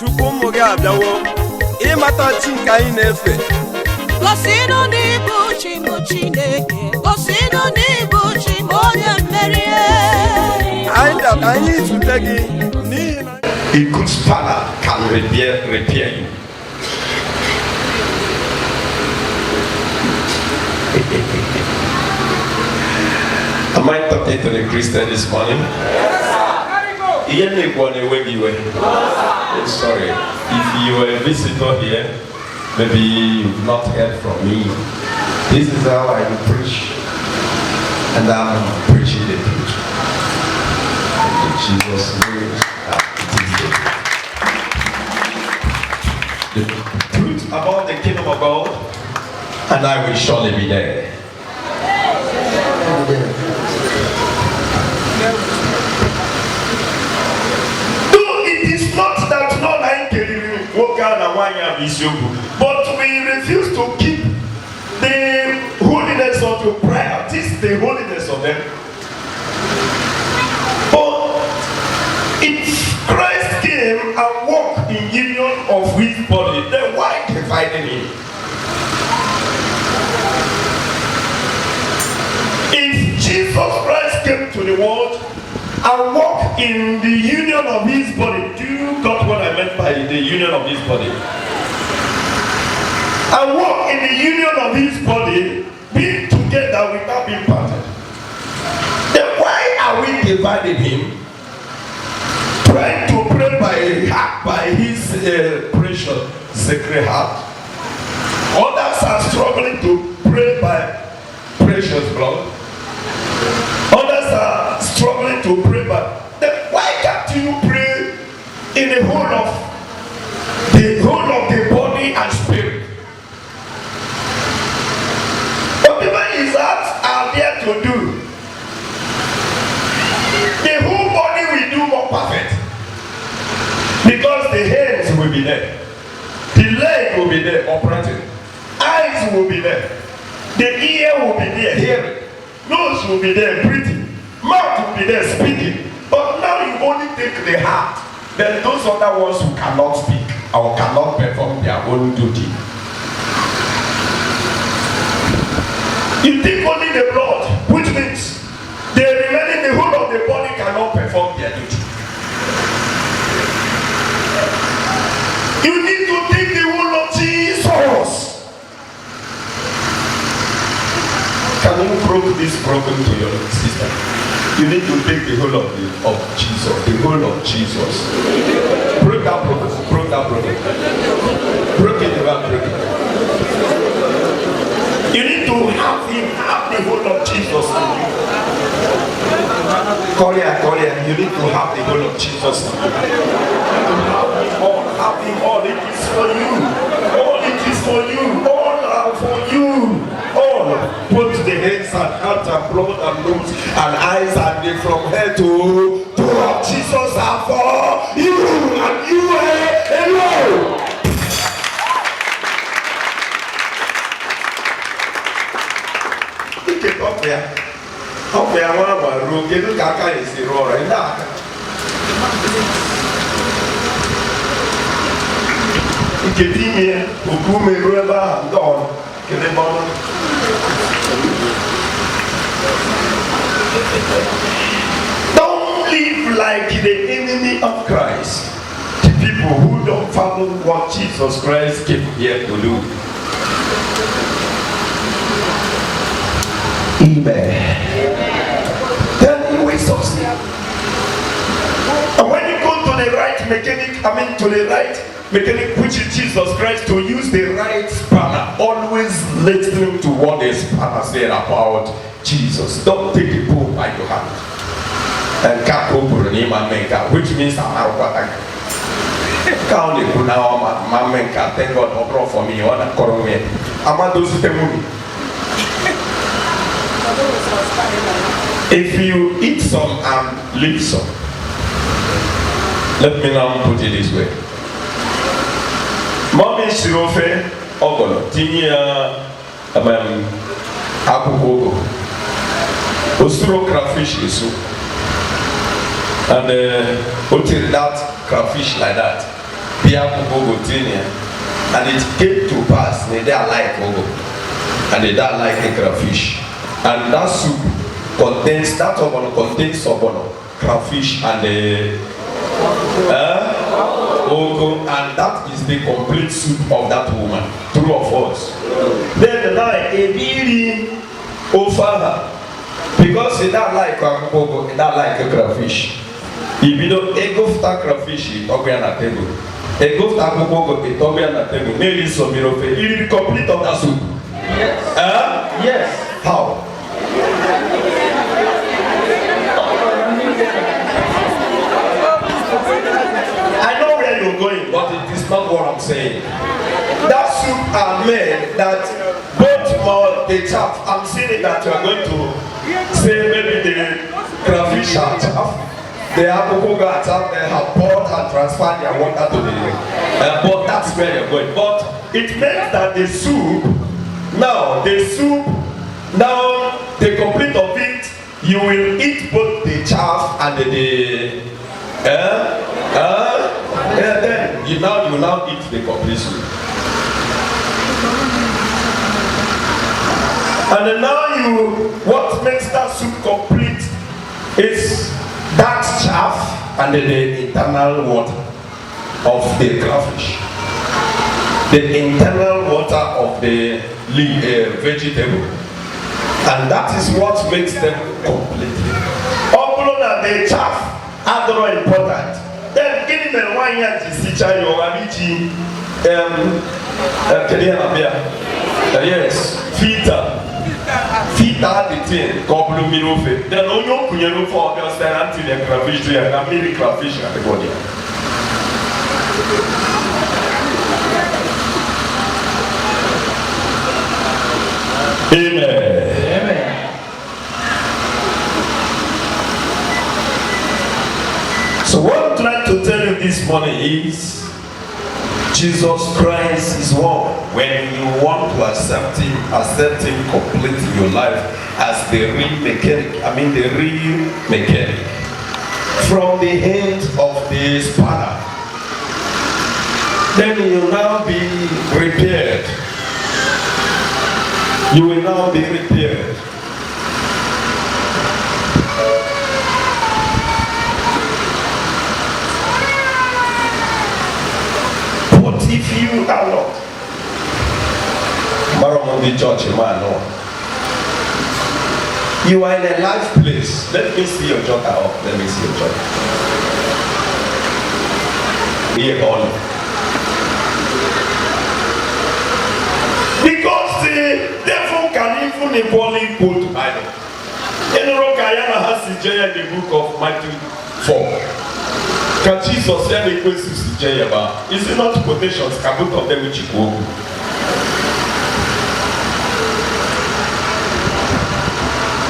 chukwu ụmụ gị abịawo ịmata chi nke anyị na-efe. Gosinụ n'ibu chi m Chineke, gosinụ n'ibu chi m onye mmeri. Anyị bịa ka anyị zute gị n'ihi na a good father can repair you. Am I talking to the Christian this morning? Yes, sorry. If you are a visitor here, maybe you've not heard from me. This is how I preach, and I'm preaching the truth. In Jesus' name, the truth about the kingdom of God, and I will surely be there. But we refuse to keep the holiness of your practice, the holiness of them. But if Christ came and walked in union of his body, then why dividing him? If Jesus Christ came to the world and walk in the union of his body, do you got what I meant by the union of his body? And walk in the union of his body, being together without being parted. Then why are we dividing him? Trying to pray by his precious sacred heart. Others are struggling to pray by precious blood. Others are struggling to pray by. Then why can't you pray in the whole of the body and spirit? Whatever his acts are there to do, the whole body will do more perfect. Because the hands will be there, the leg will be there operating, eyes will be there, the ear will be there hearing, nose will be there breathing, mouth will be there speaking. But now you only take the heart. Then those other ones who cannot speak or cannot perform their own duty. You take only the blood, which means the remaining the whole of the body cannot perform their duty. You need to take the whole of Jesus. Can you prove this problem to your sister? You need to take the whole of Jesus, the whole of Jesus. Break that problem, break that problem. Break it around, break it. You need to have him, have the whole of Jesus. Korea, you need to have the whole of Jesus. Have him all, it is for you. All it is for you. All are for you. All. Put the hands and heart and blood and nose and eyes and the from head to of Jesus are for you and you alone. Up there, one of my room, get the caca is the roar and that. Kedimia, Ukume River, and Dawn, Kedemon. Don't live like the enemy of Christ. The people who don't follow what Jesus Christ came here to do. Amen. Then you will succeed. And when you go to the right mechanic, to the right mechanic, which is Jesus Christ, to use the right spanner, always listening to what the spanner said about Jesus. Don't take the bull by your hand. And which means I'm out of Count it now, Mamma, thank God for me. I'm not those movie. If you eat some and leave some, let me now put it this way. Mommy Sirofe Ogolo, Tinia Akukogo, Ostro crayfish is and until that crayfish like that, And it came to pass, they are like Ogo, and they don't like a crayfish. And that soup contains obono, crayfish, and the Ogo, and that is the complete soup of that woman. True of us. Then the night, a really over because he don't like Ogo, he don't like a crayfish. If you don't go for crayfish, it's not going to table. A go for Ogo, it's not going to table. Maybe some it will be complete of that soup. Yes. Yes. How? I know where you're going, but it is not what I'm saying. That soup are made that both more the chaff. I'm saying that you are going to say maybe the crayfish are chaff. They have Ogoga chaff. They have poured and transferred their water to the. But that's where you're going. But it meant that the soup. Now the complete of it, you will eat both the chaff and then you now eat the complete soup. And then now what makes that soup complete is that chaff and the internal water of the crayfish. The internal water of the vegetable, and that is what makes them complete. Although that the chaff are very important, then give them 1 year to see your amici, yes, fita the thing, couple mirofe. Then no you can for understand until the crayfish and a mini crayfish at the body. Amen. Amen. So what I'm trying to tell you this morning is Jesus Christ is one. When you want to accept him completely in your life as the real mechanic. From the head of the spanner, then you will now be repaired. You will now be repaired. But if you are not, Maramondi Church, man, no. You are in a life place. Let me see your joker up. Let me see your joker. Here on. Because the devil can even equally quote Bible. In Rokayana has in the book of Matthew 4. Can Jesus say the questions to about? Is it not quotations? Can both of them which go?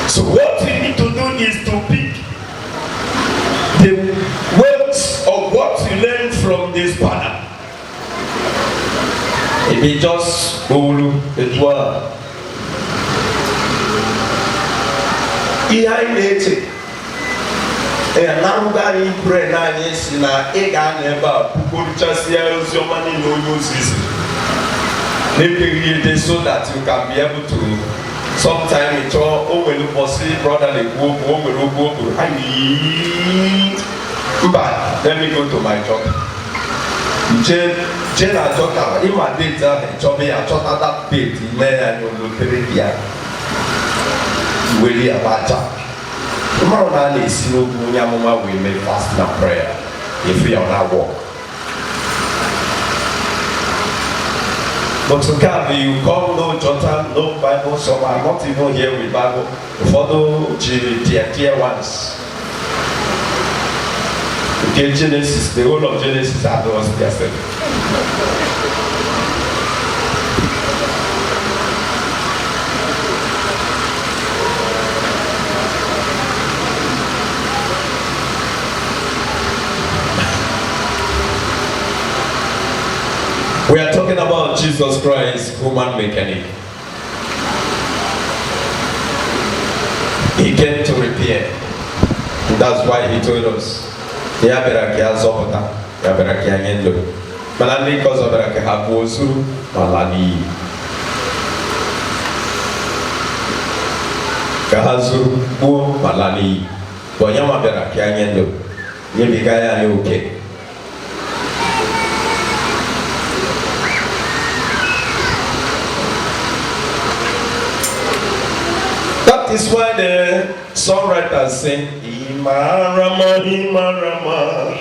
So what we need to do is to pick the words of what we learn from this banner. It be just Olu, Etwa. Behind nature. And now that you pray, now yes, in a egg and never put just here your money no use this. So that you can be able to sometime it's all when you possibly brother they go I need but let me go to my job. Jen a job in my data job I thought that date in there and you look at here. Really about job. Tomorrow night is no Munyamuma will make fast and prayer if we are not walk. But to come, you call no Jonathan, no Bible, so I'm not even here with Bible. Follow dear ones. Okay, Genesis, the whole of Genesis are those there. We are talking about Jesus Christ, human mechanic. He came to repair. That's why he told us, Malani kozo berake hapuosu malani. Kahazu bu malani. Bonyama berake anyendo. Yebi kaya ni okay. That is why the songwriters sing Imarama, Imarama,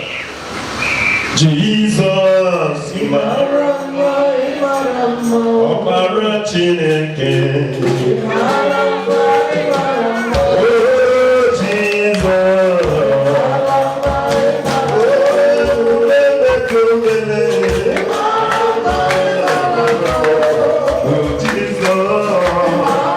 Jesus, Imarama, Imarama, Obara Chineke, Imarama, Imarama, oh Jesus, oh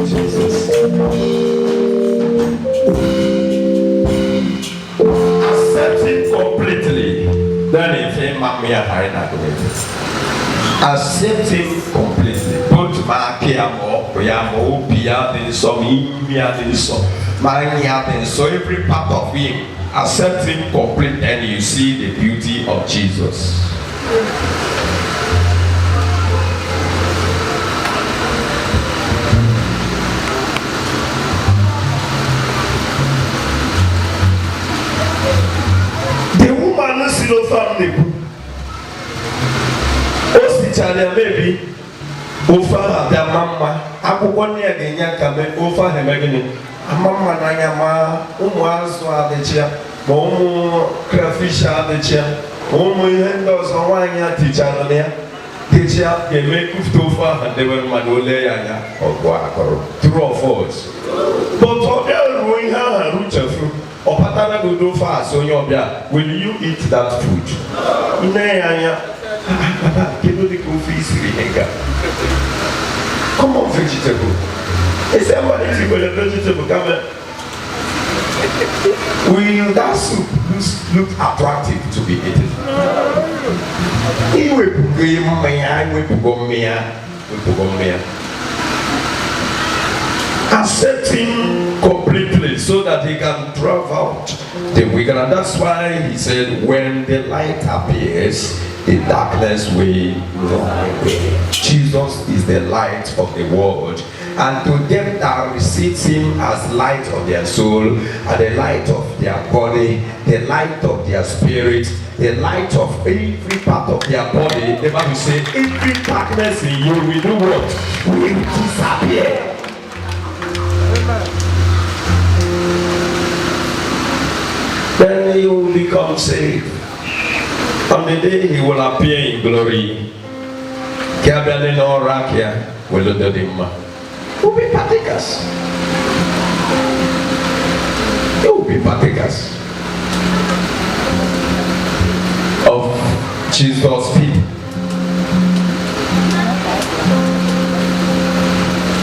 Jesus. Accept him completely. Both my piamo, piamo, piano, some Indian, some my so every part of him. Accept him completely, and you see the beauty of Jesus. The woman is still family. Maybe Ofa the mama, Abu near the Yankame, Ofa Hemagini, a mamma Nayama, Umwazo the chair, Momo crayfish the chair, Omo Hendos on 1 year teacher there. Teacher, they make Ustofa and they were Madole or Guacoro. True or false? But Hotel ruin her and root of food. Or Patana will do fast on your beer. Will you eat that food? In come on, vegetable. Is somebody if you got a vegetable come? Will that soup look attractive to be eaten? He will go me. Accept him completely so that he can drive out the wicked. And that's why he said, when the light appears, the darkness will run away. Jesus is the light of the world. And to them that receives him as light of their soul, and the light of their body, the light of their spirit, the light of every part of their body, the Bible says, every darkness in you will do what? Will disappear. Then you will become saved. On the day he will appear in glory, Gabriel no Rakia will do him. Will be partakers. You will be partakers of Jesus' feet.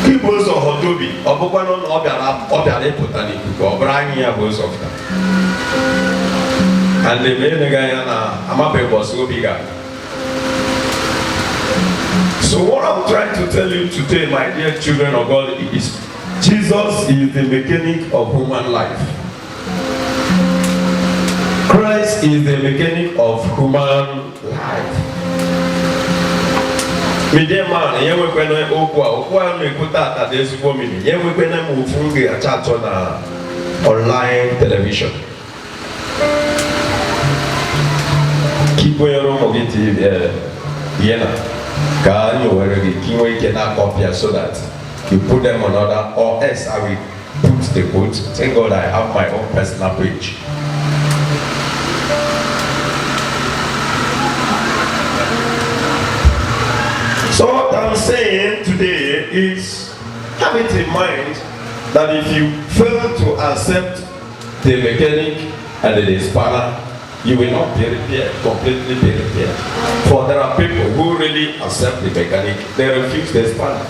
Peoples of Hodobi, Obukanon Obiare Potanic, or Brania was of them. And the Guyana, Amape was so bigger. So what I'm trying to tell you today, my dear children of God, is Jesus is the mechanic of human life. Christ is the mechanic of human life. My dear man, you will when I Okwa me put that at this woman. You will when I move from a chat on online television. Keep your room of it, Vienna. Can you wear a king cannot copy so that you put them on order, or else I will put the quote. Thank God I have my own personal page. So what I'm saying today is have it in mind that if you fail to accept the mechanic and the spanner, you will not be repaired, completely be repaired. For there are people who really accept the mechanic, they refuse the spanner.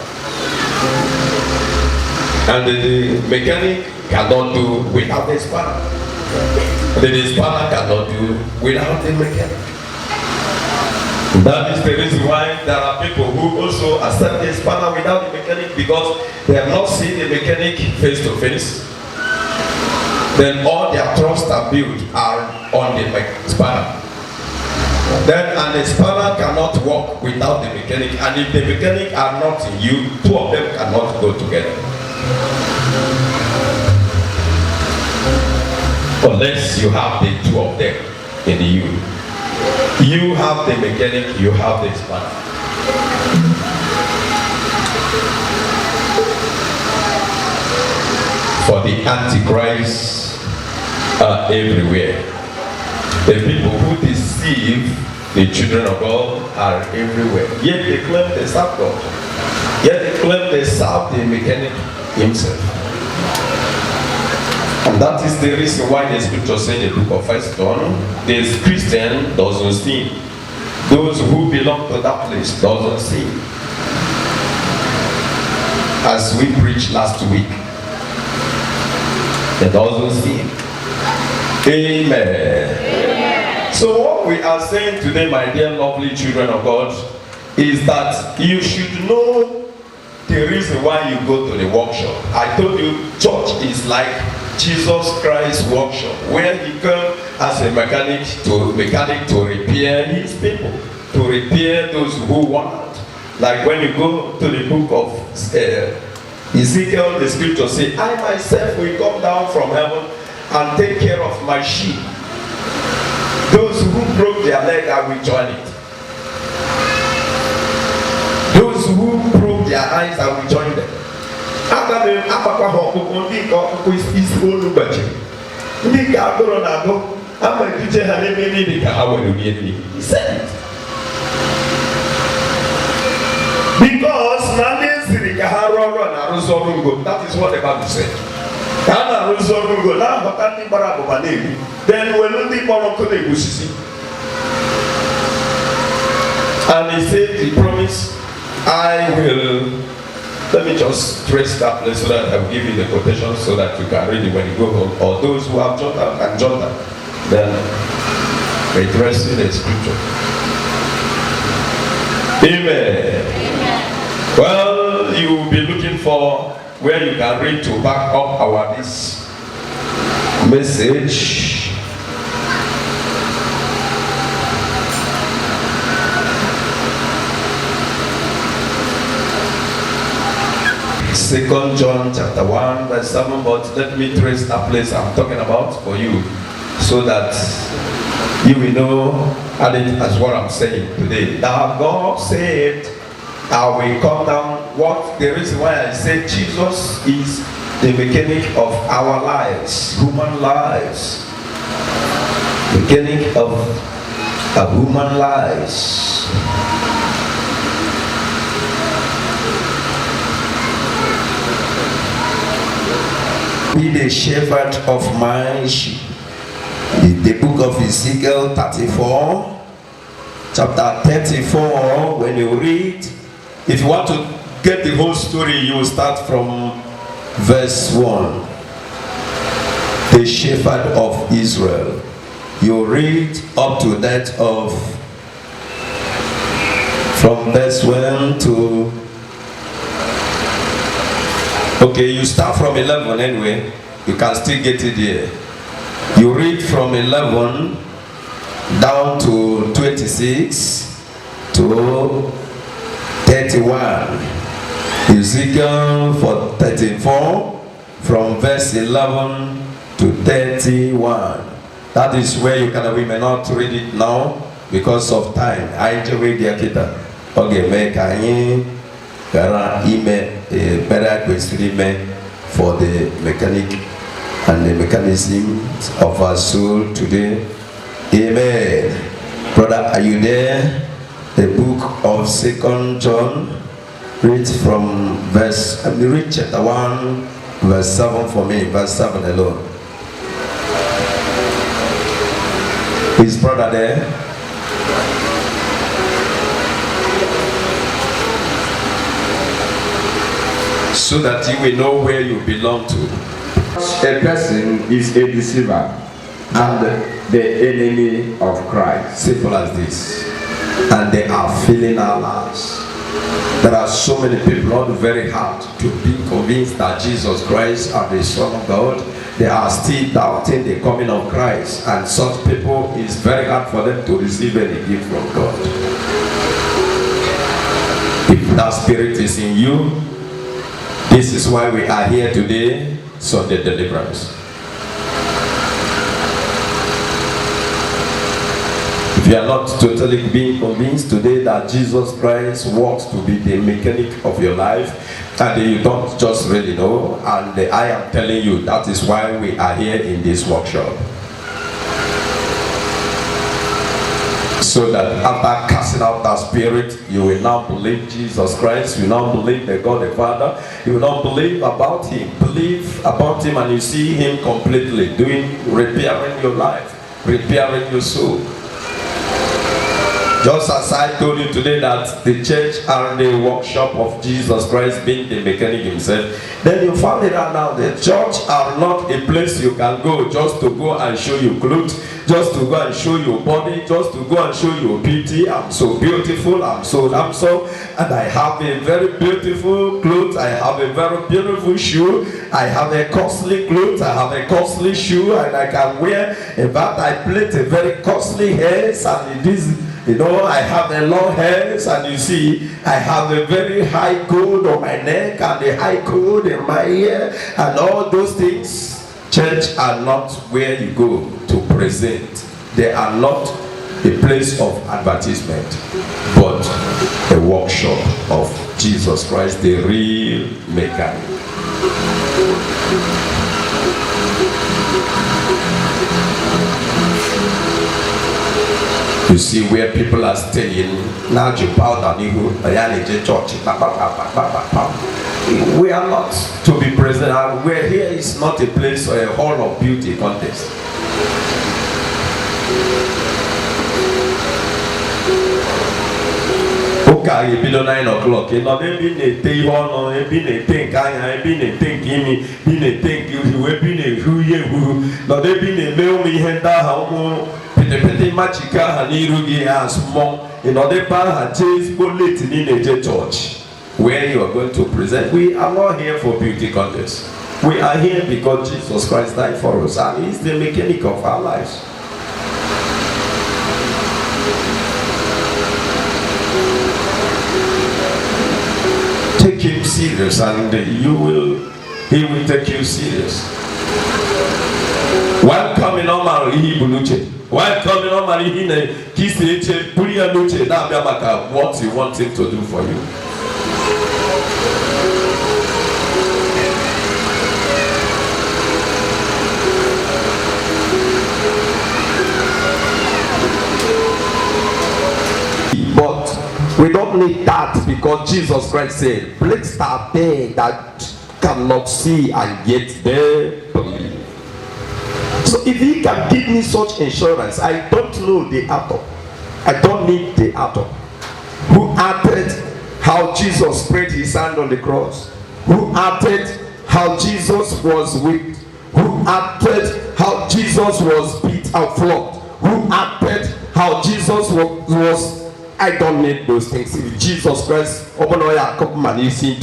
And the mechanic cannot do without the spanner. The spanner cannot do without the mechanic. That is the reason why there are people who also accept the spanner without the mechanic, because they have not seen the mechanic face to face. Then all their trust and build are on the spanner. Then and the spanner cannot work without the mechanic, and if the mechanic are not in you, two of them cannot go together. Unless you have the two of them in you. You have the mechanic, you have the spanner. For the Antichrist are everywhere. The people who deceive the children of God are everywhere. Yet they claim they serve God. Yet they claim they serve the mechanic himself. And that is the reason why the scripture says in the book of 1 John, the Christian doesn't sin. Those who belong to that place doesn't sin. As we preached last week, they doesn't sin. Amen. Amen. So what we are saying today, my dear lovely children of God, is that you should know the reason why you go to the workshop. I told you, church is like Jesus Christ's workshop, where he comes as a mechanic to repair his people, to repair those who want. Like when you go to the book of Ezekiel, the scripture says, I myself will come down from heaven and take care of my sheep. Those who broke their leg, I will join it. Those who broke their eyes, I will join them. He said it. Because that is what the Bible said. Then and he said, he promised, I will. Let me just trace that place so that I will give you the quotation so that you can read it when you go home. Or those who have jotted can jot that. Then we trace in the scripture. Amen. Amen. Well, you will be looking for where you can read to back up our this message. Second John chapter 1 verse 7, but let me trace that place I'm talking about for you so that you will know as what I'm saying today. Now God said, I will come down. What the reason why I said Jesus is the mechanic of our lives, human lives. Mechanic of our human lives. Be the shepherd of my sheep. The book of Ezekiel 34, chapter 34, when you read, if you want to get the whole story, you will start from verse 1. The shepherd of Israel. You read up to that of from verse 1 to okay, you start from 11 anyway. You can still get it here. You read from 11 down to 26 to 31. Ezekiel for 34 from verse 11 to 31. That is where you can. We may not read it now because of time. I just read the kita. Okay, make better question for the mechanic and the mechanism of our soul today. Amen. Brother, are you there? The book of 2 John. Read from verse. Read chapter 1, verse 7 for me. Verse 7 alone. His brother there. So that you will know where you belong to. A person is a deceiver and the enemy of Christ. Simple as this. And they are filling our lives. There are so many people, not very hard to be convinced that Jesus Christ is the Son of God. They are still doubting the coming of Christ, and such people, it's very hard for them to receive any gift from God. If that spirit is in you, this is why we are here today, Sunday Deliverance. If you are not totally being convinced today that Jesus Christ wants to be the mechanic of your life, and you don't just really know, and I am telling you, that is why we are here in this workshop. So that after casting out that spirit, you will now believe Jesus Christ, you will now believe the God the Father, you will now believe about Him, and you see Him completely repairing your life, repairing your soul. Just as I told you today that the church and the workshop of Jesus Christ being the mechanic himself, then you found it out now. The church are not a place you can go just to go and show your clothes, just to go and show your body, just to go and show your beauty. I'm so beautiful, I'm so, and I have a very beautiful clothes, I have a very beautiful shoe, I have a costly clothes, I have a costly shoe, and I can wear, in fact I plait a very costly hairs, and it is, you know, I have a long hairs, and you see, I have a very high gold on my neck and a high gold in my ear, and all those things. Church are not where you go to present. They are not a place of advertisement, but a workshop of Jesus Christ, the real mechanic. You see where people are staying, now you bow down, church. We are not to be present, and we're here is not a place or a hall of beauty contest. Okay, it's 9 o'clock. You know, they've been a day on, they've been a thing, I've been a thing, been a thing, you have been a who, now they've been a mail me, and the magica and Irugi as small in order to change bullet in a church where you are going to present. We are not here for beauty contests. We are here because Jesus Christ died for us, and He is the mechanic of our lives. Take Him serious, and He will take you serious. Welcome in Omar Ibunuche. Welcome in Omar Ihine Kiseche Purianuche. Now what you want Him to do for you. But we don't need that, because Jesus Christ said, blessed are they that cannot see and yet they believe. So if He can give me such insurance, I don't know the author. I don't need the author. Who added how Jesus spread His hand on the cross? Who added how Jesus was whipped? Who added how Jesus was beat and flogged? Who added how Jesus was I don't need those things. If Jesus Christ open a couple man, He said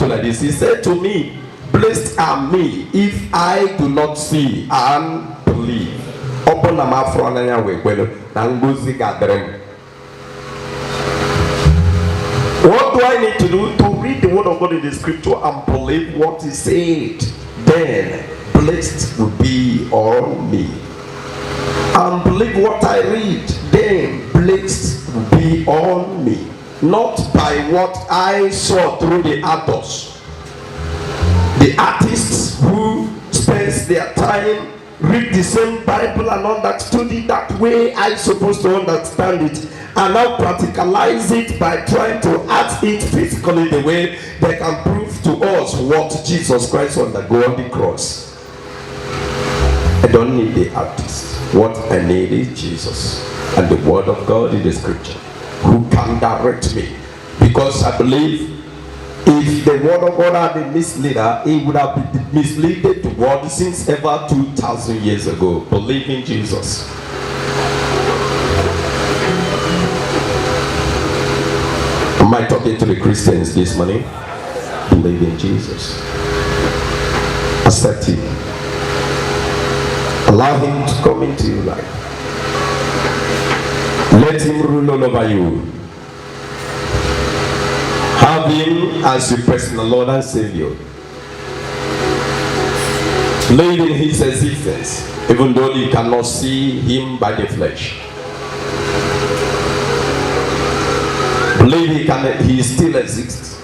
to me, blessed are me if I do not see and believe. Open my mouth for an hour. What do I need to do? To read the word of God in the scripture and believe what He said. Then blessed will be on me. And believe what I read. Then blessed will be on me. Not by what I saw through the actors. The artists who spends their time read the same Bible and understood it that way I'm supposed to understand it, and now practicalize it by trying to act it physically the way they can prove to us what Jesus Christ undergo on the cross. I don't need the artist. What I need is Jesus and the word of God in the scripture, who can direct me. Because I believe if the word of God had been misleader, it would have been misleaded the world since ever 2,000 years ago. Believe in Jesus. Am I talking to the Christians this morning? Believe in Jesus. Accept him. Allow him to come into your life. Let him rule all over you. Have him as your personal Lord and Savior. Believe in his existence, even though you cannot see him by the flesh. Believe he still exists.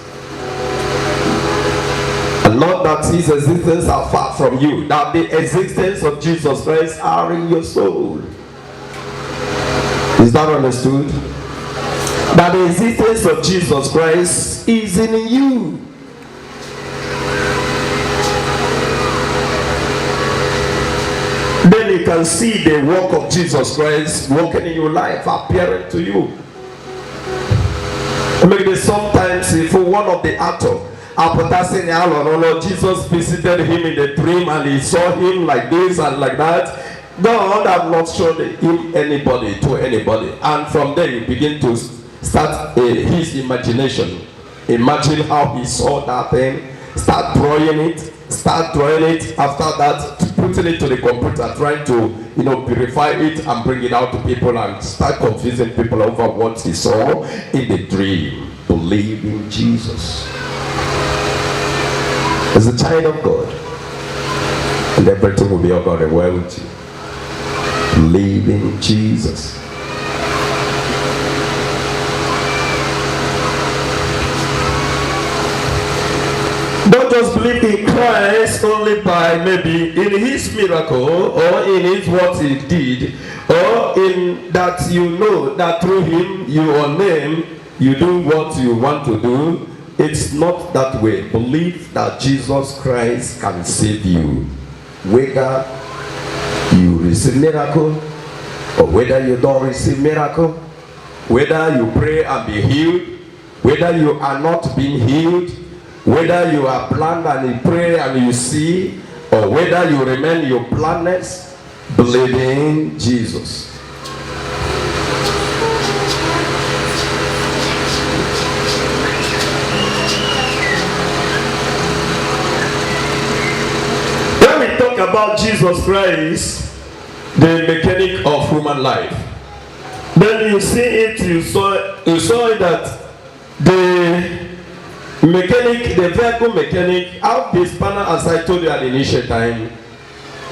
And not that his existence are far from you, that the existence of Jesus Christ are in your soul. Is that understood? That the existence of Jesus Christ is in you. Then you can see the work of Jesus Christ working in your life, appearing to you. Maybe sometimes if one of the actors, Jesus visited him in the dream and he saw him like this and like that. God have not shown him anybody to anybody, and from there you begin to start his imagination. Imagine how he saw that thing, start drawing it. After that, putting it to the computer, trying to purify it and bring it out to people, and start confusing people over what he saw in the dream. Believe in Jesus as a child of God, and everything will be all God and well with you. Believe in Jesus. Don't just believe in Christ only by maybe in his miracle or in his what he did, or in that you know that through him your name you do what you want to do. It's not that way. Believe that Jesus Christ can save you, whether you receive miracle or whether you don't receive miracle, whether you pray and be healed, whether you are not being healed, whether you are blind and you pray and you see, or whether you remain in your blindness. Believe in Jesus. When we talk about Jesus Christ, the mechanic of human life, then you see it, you saw it that the vehicle mechanic out the spanner, as I told you at the initial time,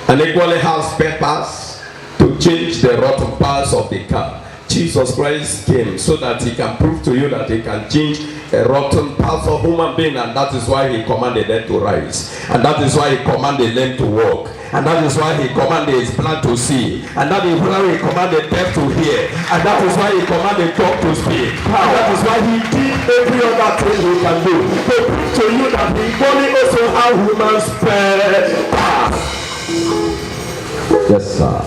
and equally has papers to change the rotten parts of the car. Jesus Christ came so that he can prove to you that he can change a rotten part of human being, and that is why he commanded them to rise, and that is why he commanded them to walk, and that is why he commanded his blind to see, and that is why he commanded deaf to hear, and that is why he commanded dog to speak, and that is why he did every other thing he can do to prove to you that he only also has human spirit. Yes, sir.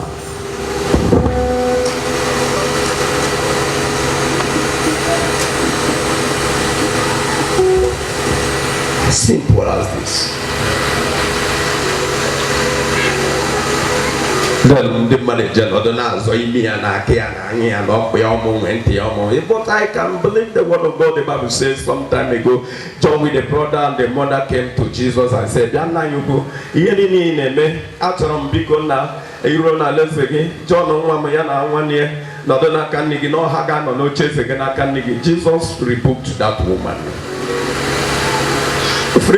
Simple as this. Then the manager but I can believe the word of God. The Bible says some time ago, John with the brother and the mother came to Jesus and said, John Jesus rebuked that woman. He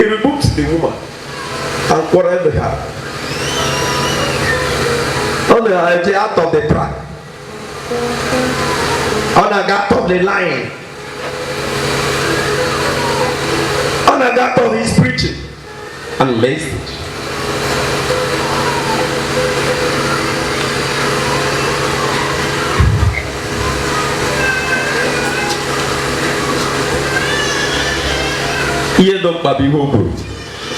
rebuked the woman and quarreled her. On the out of the track, on the gap of the line, on the gap of his preaching and message. dị mkpa bụ ihe o kwuru.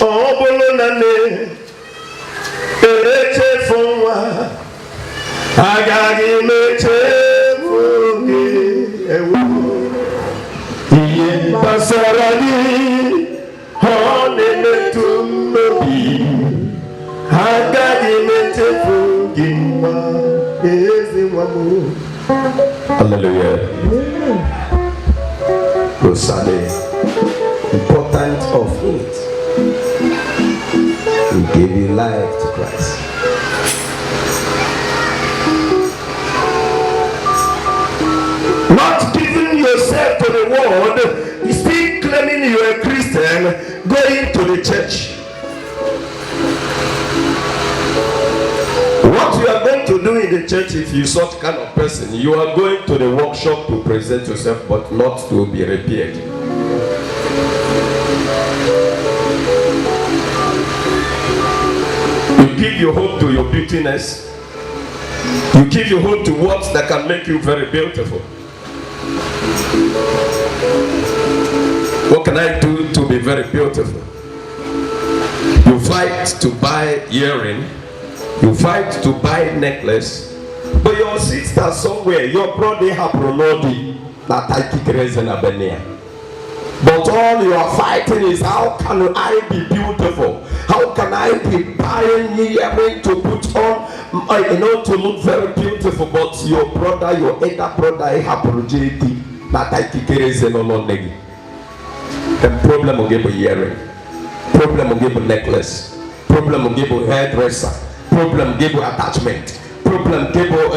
Ọ bụrụ na nne echefu nwa agaghị m echefu gị ewu ihe gbasara gị ọ na-emetụ m n'obi agaghị m echefu gị nwa ezi nwa m. Hallelujah. Concerning importance of it, we gave you life to Christ. Not giving yourself to the world, still claiming you are a Christian, going to the church. What you are going to do in the church, if you such kind of person, you are going to the workshop to present yourself, but not to be repaired. You give your hope to your beautiness. You give your hope to words that can make you very beautiful. What can I do to be very beautiful? You fight to buy earring. You fight to buy necklace. But your sister somewhere, your brother Hapronodi, that I kick in Abenia. But all you are fighting is how can I be beautiful? How can I be buying earring to put on, to look very beautiful? But your brother, your elder brother, Hapronodi, that I kick in Olonegi. The problem will give a earring. Problem will give a necklace. Problem will give a hairdresser. Problem give you attachment. Problem give you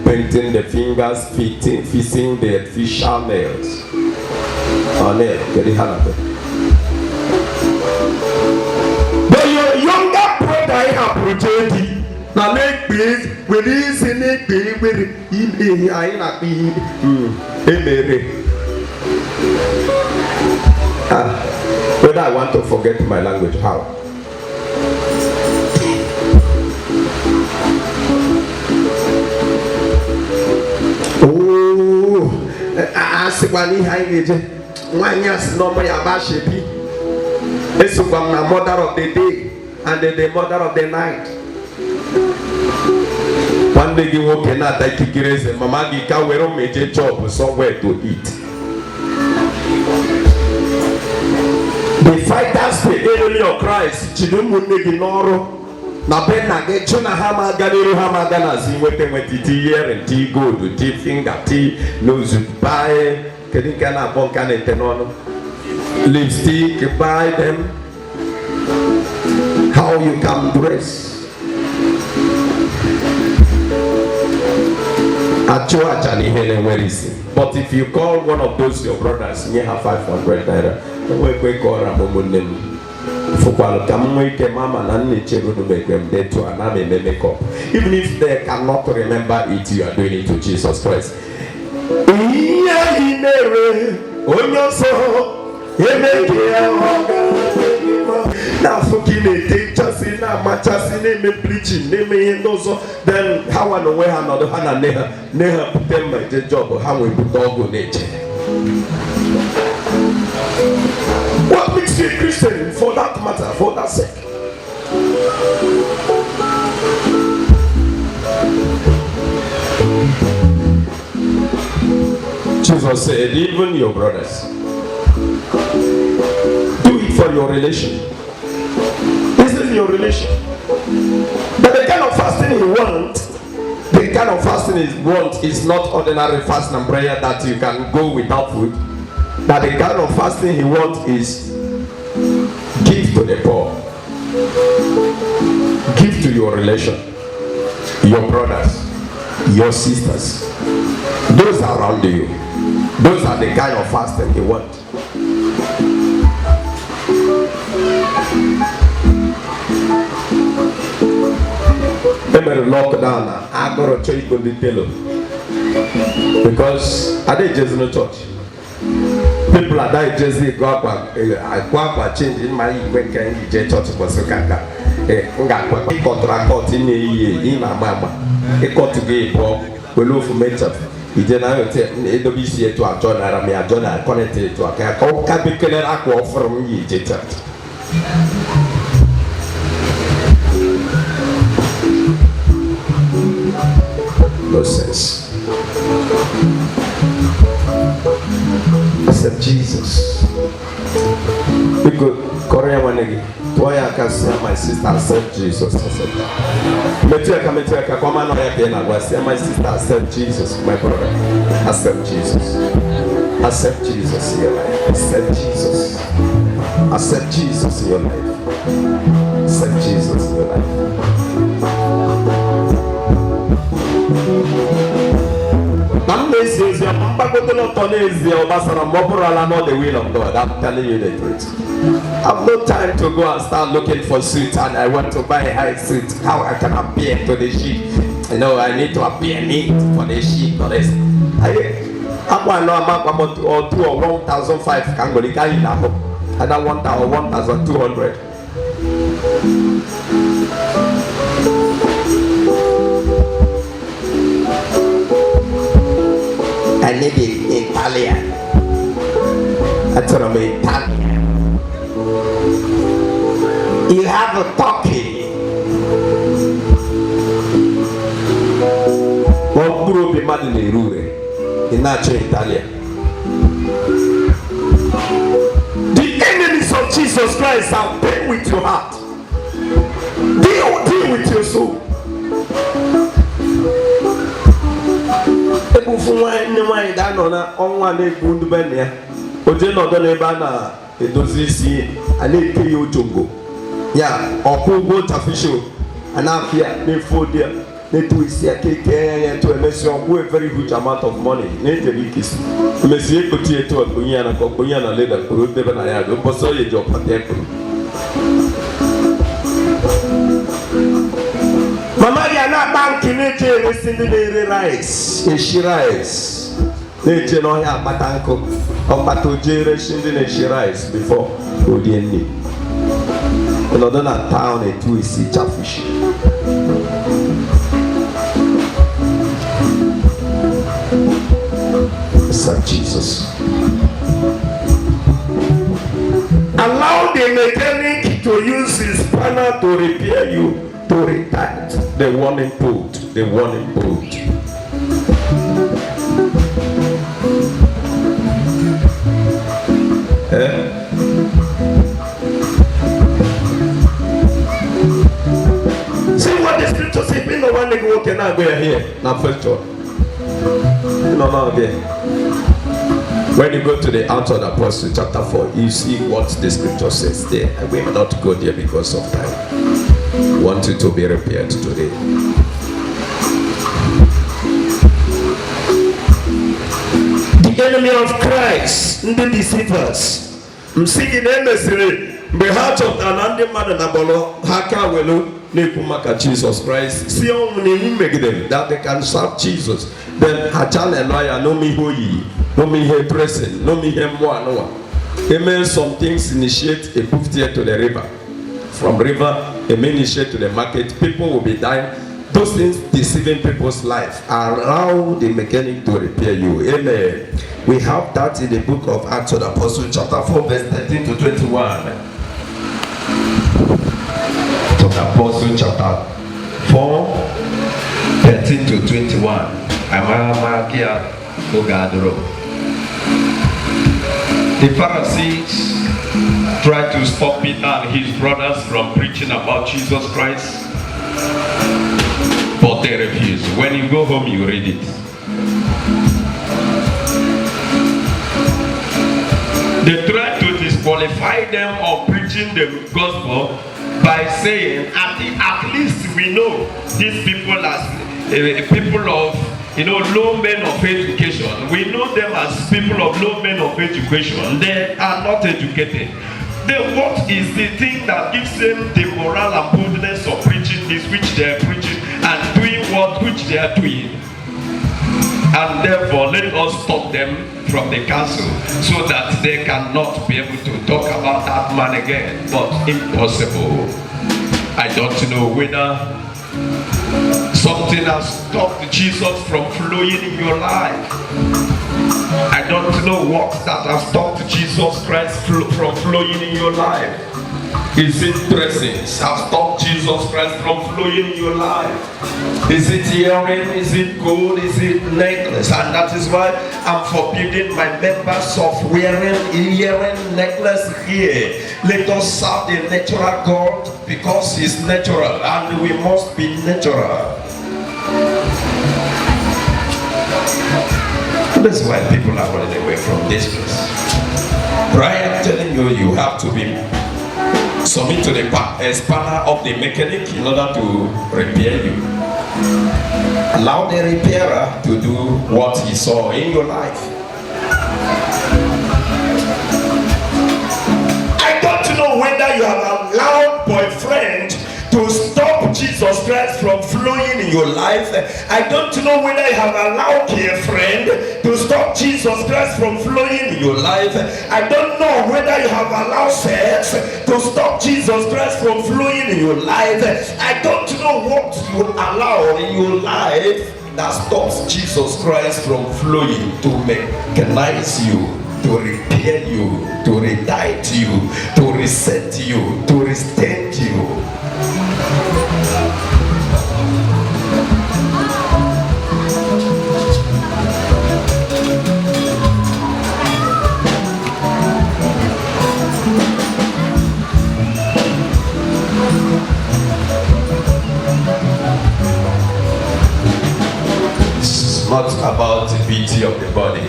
painting the fingers, fixing the facial nails. But your younger brother have protected. Now make please with this in it with whether I want to forget my language, how? Asikwani haigeje nwanyas no ya ba shebi esukwam na mother of the day and the mother of the night. One day you walk in at Kikirese, Mama Gika were major job somewhere to eat. The fighters the enemy of Christ Chidumunde Ginoro na ben na get chuna hama ganiru hama gana ziwete wetiti earring tea gold tea finger tea nose buy kedikana bonkane tenono lipstick buy them. How you can dress but if you call one of those your brothers you have 500 naira even if they cannot remember it, you are doing it to Jesus Christ. Now forgive teachers in a matches in me preaching, name then how I know where another Hannah never put them my job or how we put dog nature. What makes you a Christian for that matter, for that sake? Jesus said, even your brothers, do it for your relation. This is your relation. But the kind of fasting you want, is not ordinary fast and prayer that you can go without food. That the kind of fasting he wants is give to the poor, give to your relation, your brothers, your sisters, those around you. Those are the kind of fasting he wants. Remember lockdown, I got to change the detail because I didn't just no church. People are dying just go up and change in my when can you church was a kaka. Contract in a mama. It got to be below for mental. ije na yote edobi si etu ajo na ra me ajo na connect etu aka ka be kelera akwa from yi je church. No sense. Accept Jesus. Because Korea wanegi. Why I can say my sister accept Jesus. Accept that. Metueka, come on, I say my sister accept Jesus, my brother. Accept Jesus. Accept Jesus in your life. Accept Jesus. Accept Jesus in your life. Accept Jesus in your life. I'm not the will of God. I'm telling you the truth. I've no time to go and start looking for suit and I want to buy a high suit. How I can appear to the sheep? You know, I need to appear neat for the sheep. For this. I'm going to about 2 or 1,500. Can go to Ghana. And I want 1,200. I need it in Italian. I told him Italian. You have a turkey. One group in Madinere in Italia. The enemies of Jesus Christ are deal with your heart. Deal with your soul. Why that on one day good benia? But you know the Lebana, it does see and they pay you to go. Yeah, or who go to official and now here they food there. They do see a cake to a very huge amount of money. Need the weakest. Monsieur Potato and Puyana later, who never I had, but so you job at the Mama, you are not banking it, listen to the rice. Is she rice? They don't have Matanko or Patojere singing a she rice before Odieni. Another town, a two is sea fish. Sir Jesus. Allow the mechanic to use his spanner to repair you. To retard the warning bolt, the warning bolt. See what the scripture says. We no one to go cannot go here. Now first one. No again. When you go to the Acts of the Apostles chapter 4, you see what the scripture says there. We will not go there because of time. Want it to be repaired today. The enemy of Christ, the deceivers. I'm seeing the heart of an man and Abolo, Haka Welu, Nekumaka Jesus Christ. See only make them that they can serve Jesus. Then Hachan and Lawyer, no me who ye, no me here present, no me here more. Amen. Some things initiate a book here to the river. From river, a initiate to the market, people will be dying. Those things deceiving people's life. Allow the mechanic to repair you. Amen. We have that in the book of Acts of the Apostles, chapter 4, verse 13 to 21. Of the Apostles, chapter 4, 13 to 21. The Pharisees tried to stop Peter and his brothers from preaching about Jesus Christ, but they refused. When you go home, you read it. They tried to disqualify them of preaching the gospel by saying, at least we know these people as people of low men of education. We know them as people of low men of education. They are not educated. Then what is the thing that gives them the moral and boldness of preaching this which they are preaching and doing what which they are doing? And therefore let us stop them from the council so that they cannot be able to talk about that man again. But impossible. I don't know whether Something has stopped Jesus from flowing in your life. I don't know what that has stopped Jesus Christ from flowing in your life. Is it dressings have stopped Jesus Christ from flowing in your life? Is it earring? Is it gold? Is it necklace? And that is why I'm forbidding my members of wearing earring, necklace here. Let us serve the natural God because He's natural and we must be natural. That's why people are running away from this place. Right? I'm telling you, you have to be submit to the spanner of the mechanic in order to repair you. Allow the repairer to do what he saw in your life. I don't know whether you have allowed boyfriend to stop Jesus Christ from flowing in your life. I don't know whether you have allowed a friend to stop Jesus Christ from flowing in your life. I don't know whether you have allowed sex to stop Jesus Christ from flowing in your life. I don't know what you allow in your life that stops Jesus Christ from flowing to mechanize you, to repair you, to redict you, to reset you, to restate you. It's not about the beauty of the body,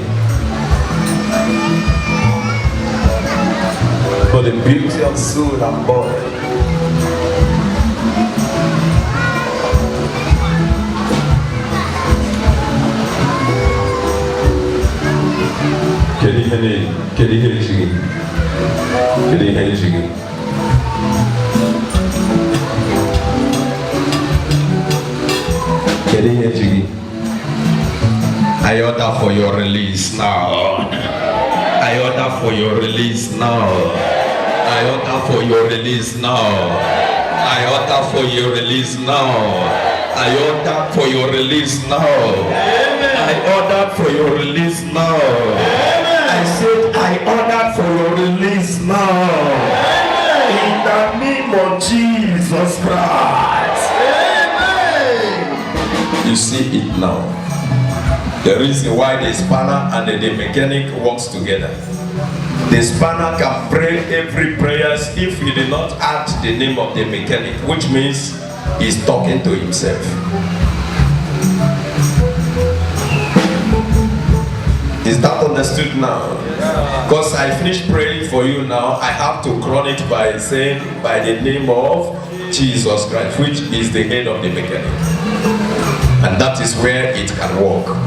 but the beauty of soul and body. I order for your release now. I order for your release now. I order for your release now. I order for your release now. I order for your release now. I order for your release now. I said I order for your release now. In the name of Jesus Christ. Amen. You see it now. The reason why the spanner and the mechanic works together. The spanner can pray every prayer if he did not add the name of the mechanic, which means he's talking to himself. Is that understood now? Because I finished praying for you now, I have to crown it by saying by the name of Jesus Christ, which is the head of the mechanic. And that is where it can work.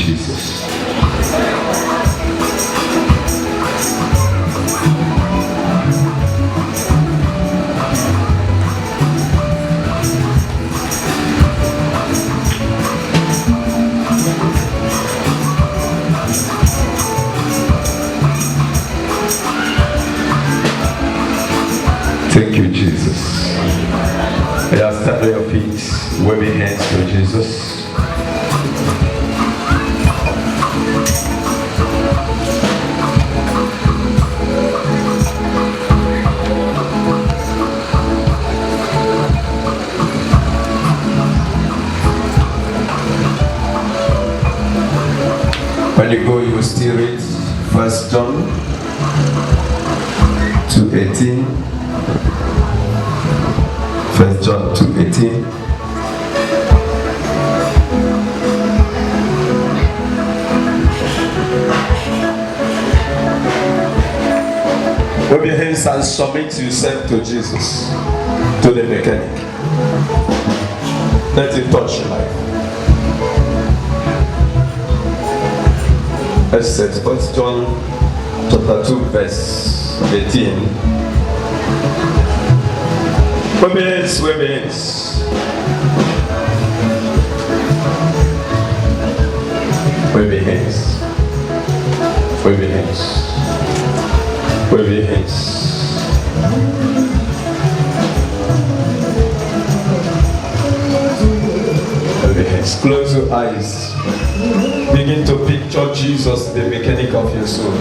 Jesus. Thank you, Jesus. Yeah, stand on your feet, wave your hands to Jesus. When you go, you will still read 1 John 2:18. 1 John 2:18. Wave your hands and submit yourself to Jesus, to the mechanic. Let him touch your life. Let's say 1 John chapter 2 verse 18. Wave your hands, wave your hands. Wave your hands. Wave your hands. Wave your hands. Wave your hands. Close your eyes. Begin to picture Jesus, the mechanic of your soul.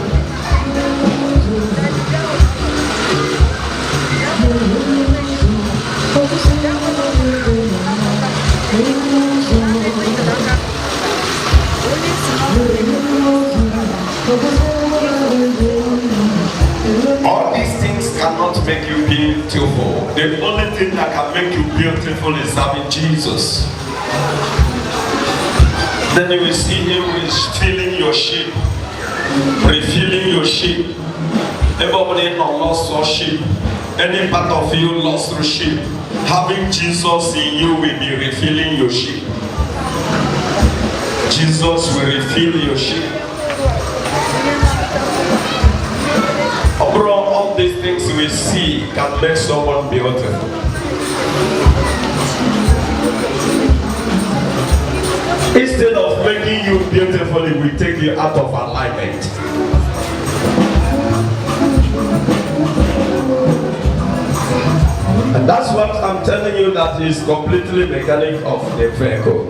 All these things cannot make you beautiful. The only thing that can make you beautiful is having Jesus. Then you will see him filling your sheep, refilling your sheep. Everybody lost your sheep. Any part of you lost your sheep. Having Jesus in you will be refilling your sheep. Jesus will refill your sheep. All these things we see can make someone beautiful. Instead of making you beautiful, it will take you out of alignment. And that's what I'm telling you, that is completely mechanic of the vehicle.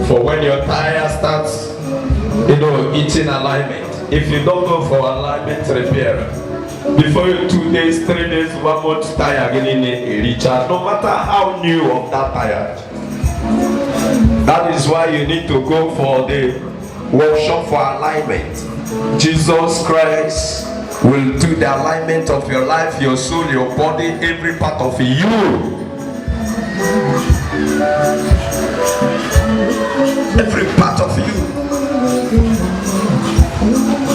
For when your tire starts, eating alignment. If you don't go for alignment repair, before you 2 days, 3 days, 1 month tire getting a recharge, no matter how new of that tire. That is why you need to go for the workshop for alignment. Jesus Christ will do the alignment of your life, your soul, your body, every part of you. Every part of you.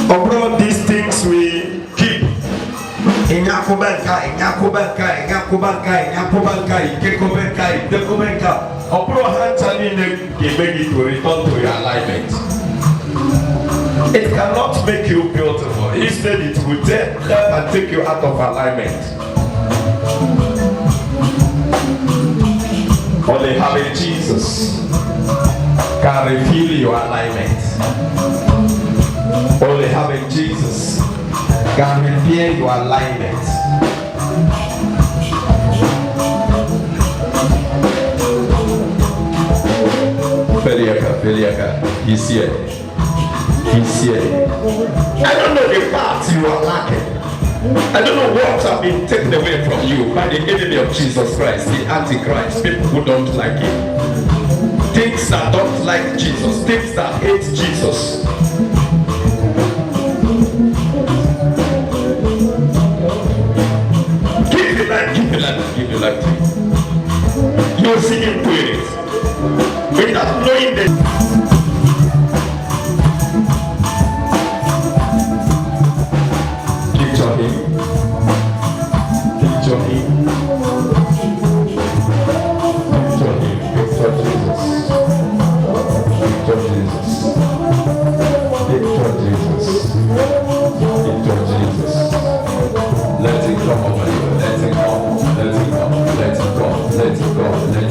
Abroad, these things we keep. To return to your alignment. It cannot make you beautiful. Instead, it will help and take you out of alignment. Only having Jesus can refill your alignment. Only having Jesus can repair your alignment. Feliaka, he's here. He's here. I don't know the parts you are lacking. I don't know what have been taken away from you by the enemy of Jesus Christ, the Antichrist, people who don't like him. Things that don't like Jesus, things that hate Jesus. Give your life, give your life, give your life to him. You will see him doing it. Without knowing that. Picture him. Picture him. Picture him. Picture Jesus. Out!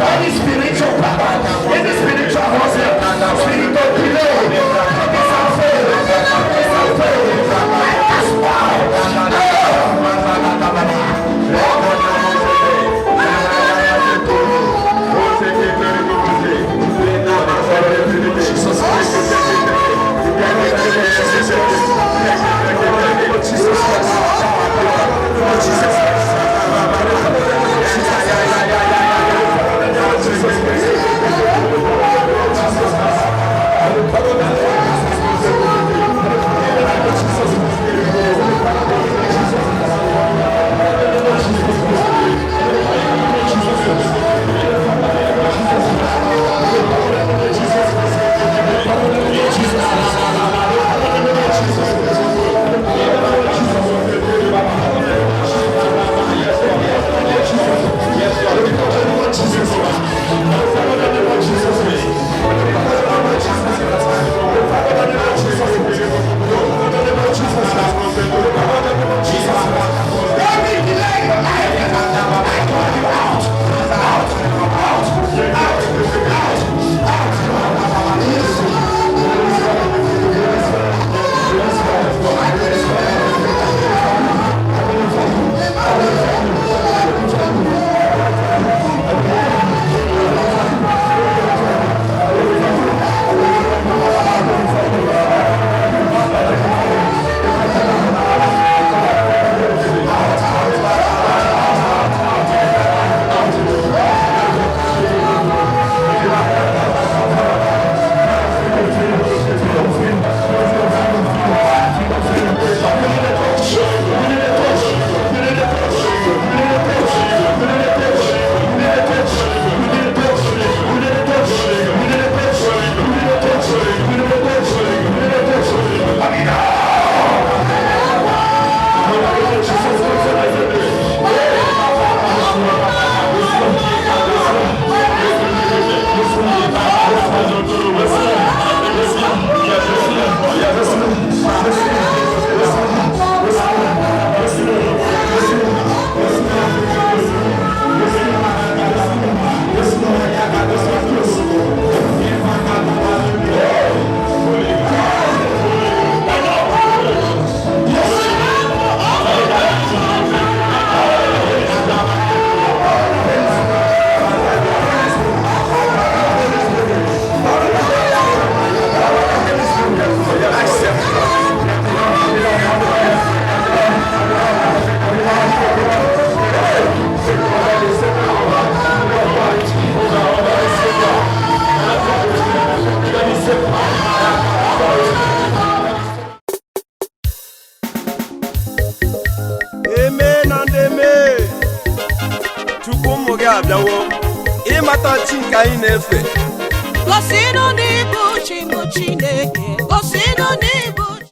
Any spiritual power, any spiritual warfare, spiritual delay, Gosinu n'ibu Chineke, gosinu n'ibu